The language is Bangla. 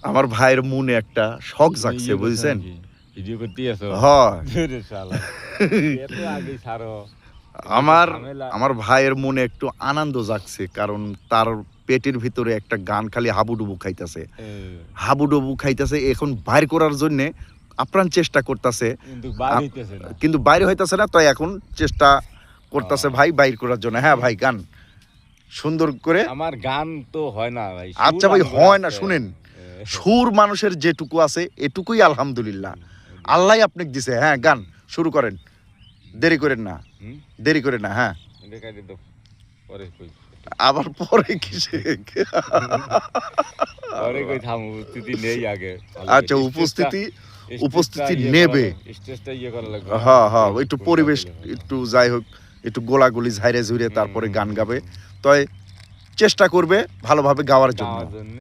আমার ভাইয়ের মনে একটা শখ জাগছে বুঝছেন। ভিডিও করতে আছো হয় রে শালা এত আগে ছাড়ো আমার আমার ভাইয়ের মনে একটু আনন্দ জাগছে, কারণ তার পেটের ভিতরে একটা গান খালি হাবুডুবু খাইতেছে, হাবুডুবু খাইতেছে। এখন বাইর করার জন্য আপ্রাণ চেষ্টা করতেছে, কিন্তু বাইরে হইতেছে না। তাই এখন চেষ্টা করতেছে ভাই বাইর করার জন্য। হ্যাঁ ভাই, গান সুন্দর করে। আমার গান তো হয় না ভাই। আচ্ছা ভাই, হয় না, শুনেন, সুর মানুষের যেটুকু আছে এটুকুই আলহামদুলিল্লাহ, আল্লাহ আপনাকে দিছে। হ্যাঁ, গান শুরু করেন, দেরি করেন না, দেরি করেন না। হ্যাঁ, আবার পরে কিসে? পরে কই থাম, উপস্থিতি নেই আগে। আচ্ছা, উপস্থিতি নেবে, স্টেজটা ইয়ে করা লাগবে। হ্যাঁ হ্যাঁ, একটু পরিবেশ একটু যাই হোক, একটু গোলাগুলি ঝাইরে ঝুইরে তারপরে গান গাবে। তাই চেষ্টা করবে ভালোভাবে গাওয়ার জন্য।